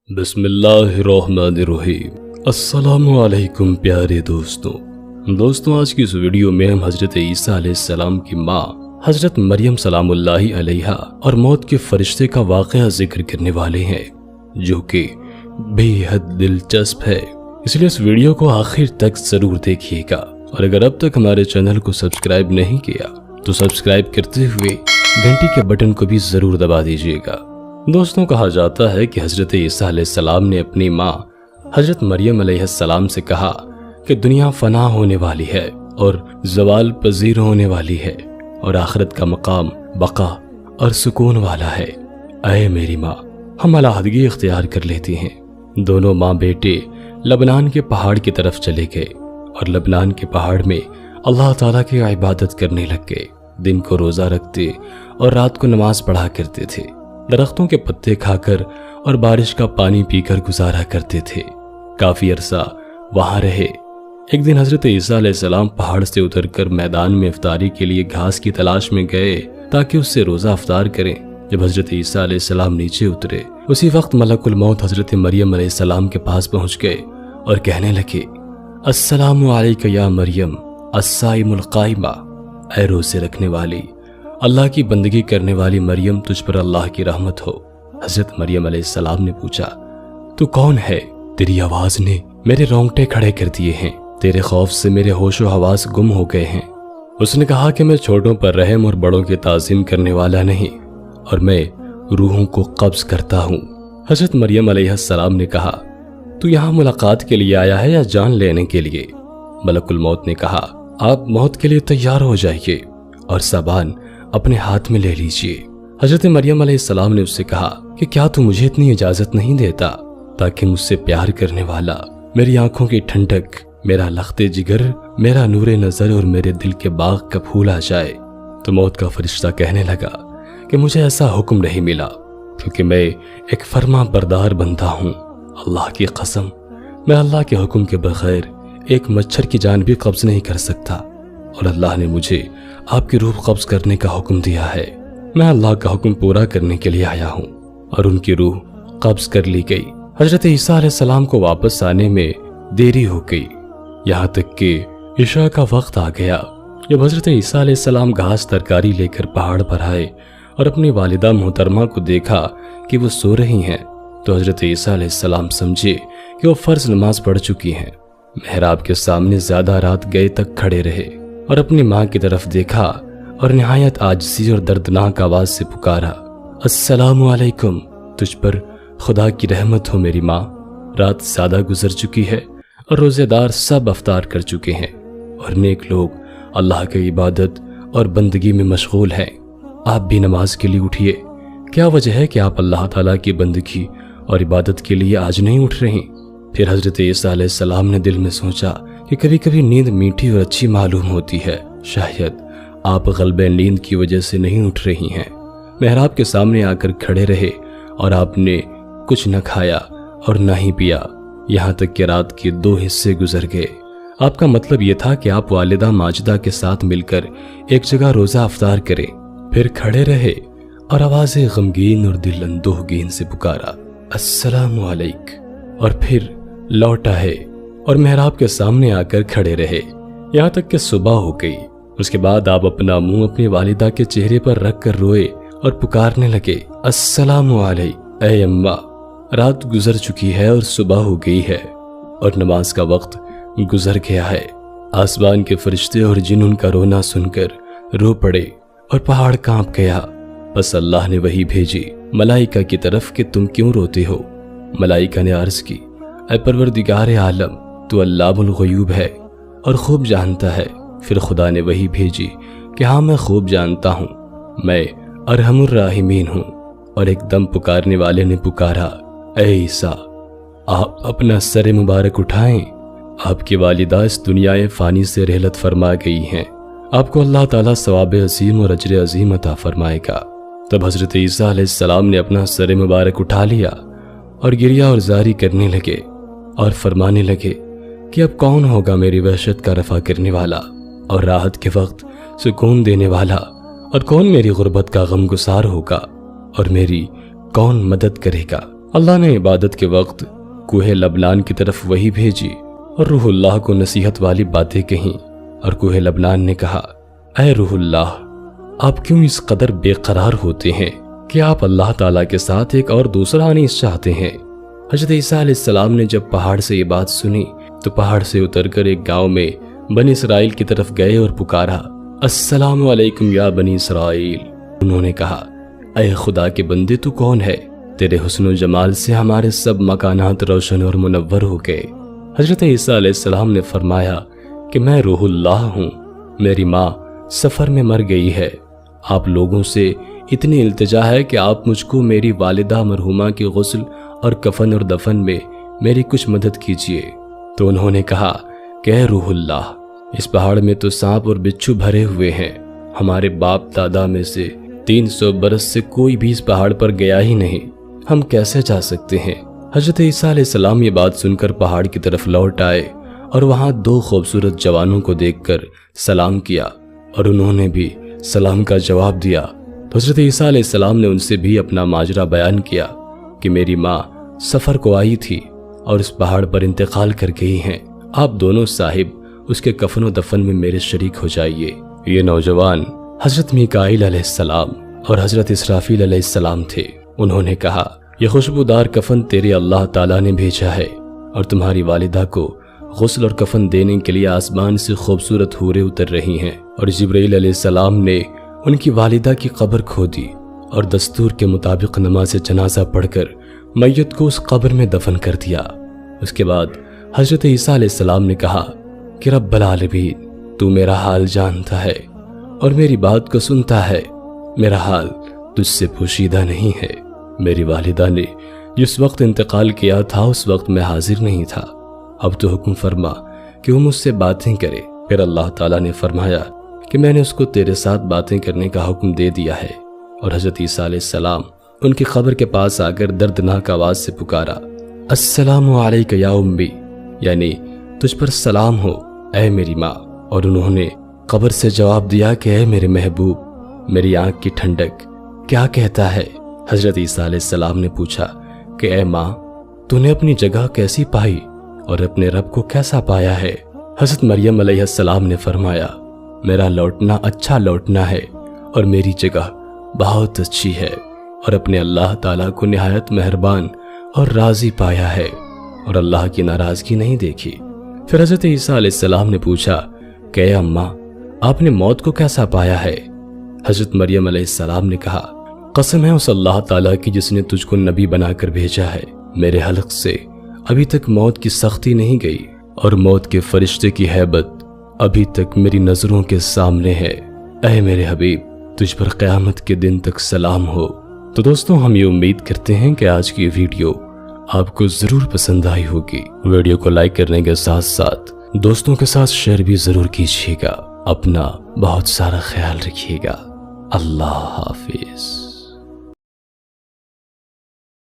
बिस्मिल्लाहिर्रहमानिर्रहीम। अस्सलामु अलैकुम प्यारे दोस्तों, आज की इस वीडियो में हम हजरत ईसा अलैहिस्सलाम की माँ हजरत मरियम सलामुल्लाहि अलैहा और मौत के फरिश्ते का वाक़या जिक्र करने वाले हैं, जो कि बेहद दिलचस्प है। इसलिए इस वीडियो को आखिर तक जरूर देखिएगा, और अगर अब तक हमारे चैनल को सब्सक्राइब नहीं किया तो सब्सक्राइब करते हुए घंटी के बटन को भी जरूर दबा दीजिएगा। दोस्तों, कहा जाता है कि हजरत ईसा अलैहिस्सलाम ने अपनी माँ हजरत मरियम अलैहिस्सलाम से कहा कि दुनिया फना होने वाली है और जवाल पजीर होने वाली है और आखिरत का मकाम बका और सुकून वाला है। ऐ मेरी माँ, हम अलहदगी इख्तियार कर लेती हैं। दोनों माँ बेटे लबनान के पहाड़ की तरफ चले गए और लबनान के पहाड़ में अल्लाह ताला की इबादत करने लग गए। दिन को रोज़ा रखते और रात को नमाज पढ़ा करते थे। दरख्तों के पत्ते खाकर और बारिश का पानी पीकर गुजारा करते थे। काफी अरसा वहां रहे। एक दिन हजरत ईसा अलैहिस्सलाम पहाड़ से उतरकर मैदान में इफ्तारी के लिए घास की तलाश में गए ताकि उससे रोजा इफ्तार करें। जब हजरत ईसा अलैहिस्सलाम नीचे उतरे, उसी वक्त मलकुल मौत हजरत मरियम अलैहिस्सलाम के पास पहुंच गए और कहने लगे, अस्सलामु अलैका या मरियम अस्साइमुल काइमा। ऐ रोजे रखने वाली, अल्लाह की बंदगी करने वाली मरियम, तुझ पर अल्लाह की रहमत हो। हजरत मरियम अलैहिस्सलाम ने पूछा, तू कौन है? तेरी आवाज ने मेरे रोंगटे खड़े कर दिए हैं। तेरे खौफ से मेरे होशो हवास गुम हो गए हैं। उसने कहा कि मैं छोटों पर रहम और बड़ों की ताज़ीम करने वाला नहीं, और मैं रूहों को कब्ज करता हूँ। हजरत मरियम अलैहिस्सलाम ने कहा, तू यहाँ मुलाकात के लिए आया है या जान लेने के लिए? मलकुल मौत ने कहा, आप मौत के लिए तैयार हो जाइए और साबान अपने हाथ में ले लीजिए। हजरत मरियम अलैहिस्सलाम ने उससे कहा कि क्या तू मुझे इतनी इजाजत नहीं देता ताकि मुझसे प्यार करने वाला, मेरी आंखों की ठंडक, मेरा लख्ते जिगर, मेरा नूरे नजर और मेरे दिल के बाग का फूल आ जाए? तो मौत का फरिश्ता कहने लगा कि मुझे ऐसा हुक्म नहीं मिला, क्योंकि मैं एक फर्मा बरदार बंदा हूँ। अल्लाह की कसम, मैं अल्लाह के हुक्म के बगैर एक मच्छर की जान भी कब्ज नहीं कर सकता, और अल्लाह ने मुझे आपकी रूह कब्ज करने का हुक्म दिया है। मैं अल्लाह का हुक्म पूरा करने के लिए आया हूँ। और उनकी रूह कब्ज कर ली गई। हजरत ईसा अलैहिस्सलाम को वापस आने में देरी हो गई, यहाँ तक कि इशा का वक्त आ गया। जब हजरत ईसा अलैहिस्सलाम घास तरकारी लेकर पहाड़ पर आए और अपनी वालिदा मोहतरमा को देखा कि वो सो रही हैं, तो हजरत ईसा अलैहिस्सलाम समझे कि वो फर्ज नमाज पढ़ चुकी हैं। मेहराब के सामने ज्यादा रात गए तक खड़े रहे और अपनी माँ की तरफ देखा और निहायत आजिज़ी और दर्दनाक आवाज से पुकारा, अस्सलामु अलैकुम, तुझ पर खुदा की रहमत हो मेरी माँ। रात सादा गुजर चुकी है और रोजेदार सब अफ्तार कर चुके हैं और नेक लोग अल्लाह की इबादत और बंदगी में मशगूल हैं। आप भी नमाज के लिए उठिए। क्या वजह है कि आप अल्लाह ताला की बंदगी और इबादत के लिए आज नहीं उठ रही? फिर हजरत ईसा अलैहिस्सलाम ने दिल में सोचा कि कभी कभी नींद मीठी और अच्छी मालूम होती है, शायद आप ग़ल्बे नींद की वजह से नहीं उठ रही हैं। मेहराब के सामने आकर खड़े रहे और आपने कुछ न खाया और न ही पिया, यहाँ तक कि रात के 2 हिस्से गुजर गए। आपका मतलब ये था कि आप वालिदा माजिदा के साथ मिलकर एक जगह रोज़ा अफ्तार करें। फिर खड़े रहे और आवाज़ गमगीन और दिल अंदोहगीन से पुकारा, अस्सलामु अलैक, और फिर लौट आए और मेहराब के सामने आकर खड़े रहे, यहाँ तक कि सुबह हो गई। उसके बाद आप अपना मुंह अपनी वालिदा के चेहरे पर रख कर रोए और पुकारने लगे, अस्सलामु अलैक, ऐ अम्मा, रात गुजर चुकी है और सुबह हो गई है और नमाज का वक्त गुजर गया है। आसमान के फरिश्ते और जिन उनका रोना सुनकर रो पड़े और पहाड़ कांप गया। बस अल्लाह ने वही भेजी मलाइका की तरफ कि तुम क्यों रोते हो? मलाइका ने अर्ज की, ऐ परवरदिगार आलम, तू अल्लाहुल गयूब है और खूब जानता है। फिर खुदा ने वही भेजी कि हाँ, मैं खूब जानता हूँ, मैं अरहमुर राहिमीन हूँ। और एकदम पुकारने वाले ने पुकारा, ऐ ईसा, आप अपना सर मुबारक उठाएं। आपकी वालिदा इस दुनिया फ़ानी से रहलत फरमा गई हैं। आपको अल्लाह ताला सवाब अजीम और अजर अजीम अता फरमाएगा। तब हजरत ईसा अलैहिस्सलाम ने अपना सर मुबारक उठा लिया और गिरिया और जारी करने लगे और फरमाने लगे कि अब कौन होगा मेरी वहशत का रफा करने वाला और राहत के वक्त सुकून देने वाला, और कौन मेरी गुर्बत का गम गुसार होगा और मेरी कौन मदद करेगा। اللہ نے عبادت کے وقت کوہ لبنان کی طرف وہی بھیجی اور روح اللہ کو نصیحت والی باتیں کہیں، اور کوہ لبنان نے کہا، اے روح اللہ، آپ کیوں اس قدر بے قرار ہوتے ہیں کہ آپ اللہ تعالیٰ کے ساتھ ایک اور دوسرا انیس چاہتے ہیں؟ حضرت عیسیٰ علیہ السلام نے جب پہاڑ سے یہ بات سنی تو پہاڑ سے اتر کر ایک گاؤں میں بنی اسرائیل کی طرف گئے اور پکارا، السلام علیکم یا بنی اسرائیل۔ انہوں نے کہا، اے خدا کے بندے، تو کون ہے؟ تیرے حسن و جمال سے ہمارے سب مکانات روشن اور منور ہو گئے۔ حضرت عیسیٰ علیہ السلام نے فرمایا کہ میں روح اللہ ہوں، میری ماں سفر میں مر گئی ہے، آپ لوگوں سے اتنی التجا ہے کہ آپ مجھ کو میری والدہ مرحومہ کی غسل اور کفن اور دفن میں میری کچھ مدد کیجیے۔ تو انہوں نے کہا کہ اے روح اللہ، اس پہاڑ میں تو سانپ اور بچھو بھرے ہوئے ہیں، ہمارے باپ دادا میں سے 300 برس سے کوئی بھی اس پہاڑ پر گیا ہی نہیں، ہم کیسے جا سکتے ہیں؟ حضرت عیسیٰ علیہ السلام یہ بات سن کر پہاڑ کی طرف لوٹ آئے اور وہاں 2 خوبصورت جوانوں کو دیکھ کر سلام کیا اور انہوں نے بھی سلام کا جواب دیا۔ تو حضرت عیسیٰ علیہ السلام نے ان سے بھی اپنا ماجرا بیان کیا کہ میری ماں سفر کو آئی تھی اور اس پہاڑ پر انتقال کر گئی ہیں، آپ دونوں صاحب اس کے کفن و دفن میں میرے شریک ہو جائیے۔ یہ نوجوان حضرت میکائیل علیہ السلام اور حضرت اسرافیل علیہ السلام تھے۔ انہوں نے کہا، یہ خوشبودار کفن تیرے اللہ تعالیٰ نے بھیجا ہے، اور تمہاری والدہ کو غسل اور کفن دینے کے لیے آسمان سے خوبصورت حوریں اتر رہی ہیں۔ اور جبرائیل علیہ السلام نے ان کی والدہ کی قبر کھودی اور دستور کے مطابق نماز جنازہ پڑھ کر میت کو اس قبر میں دفن کر دیا۔ اس کے بعد حضرت عیسیٰ علیہ السلام نے کہا کہ رب العالمین، تو میرا حال جانتا ہے اور میری بات کو سنتا ہے، میرا حال تجھ سے پوشیدہ نہیں ہے۔ میری والدہ نے جس وقت انتقال کیا تھا اس وقت میں حاضر نہیں تھا، اب تو حکم فرما کہ وہ مجھ سے باتیں کرے۔ پھر اللہ تعالیٰ نے فرمایا کہ میں نے اس کو تیرے ساتھ باتیں کرنے کا حکم دے دیا ہے۔ اور حضرت عیسیٰ علیہ السلام ان کی قبر کے پاس آ کر دردناک آواز سے پکارا، السلام علیک یا امی، یعنی تجھ پر سلام ہو اے میری ماں۔ اور انہوں نے قبر سے جواب دیا کہ اے میرے محبوب، میری آنکھ کی ٹھنڈک، کیا کہتا ہے؟ حضرت عیسیٰ علیہ السلام نے پوچھا کہ اے ماں، تو نے اپنی جگہ کیسی پائی اور اپنے رب کو کیسا پایا ہے؟ حضرت مریم علیہ السلام نے فرمایا، میرا لوٹنا اچھا لوٹنا ہے اور میری جگہ بہت اچھی ہے، اور اپنے اللہ تعالیٰ کو نہایت مہربان اور راضی پایا ہے اور اللہ کی ناراضگی نہیں دیکھی۔ پھر حضرت عیسیٰ علیہ السلام نے پوچھا کہ اے اماں، آپ نے موت کو کیسا پایا ہے؟ حضرت مریم علیہ السلام نے کہا، قسم ہے اس اللہ تعالیٰ کی جس نے تجھ کو نبی بنا کر بھیجا ہے، میرے حلق سے ابھی تک موت کی سختی نہیں گئی اور موت کے فرشتے کی ہیبت ابھی تک میری نظروں کے سامنے ہے۔ اے میرے حبیب، تجھ پر قیامت کے دن تک سلام ہو۔ تو دوستوں، ہم یہ امید کرتے ہیں کہ آج کی ویڈیو آپ کو ضرور پسند آئی ہوگی۔ ویڈیو کو لائک کرنے کے ساتھ ساتھ دوستوں کے ساتھ شیئر بھی ضرور کیجیے گا۔ اپنا بہت سارا خیال رکھیے گا۔ اللہ حافظ۔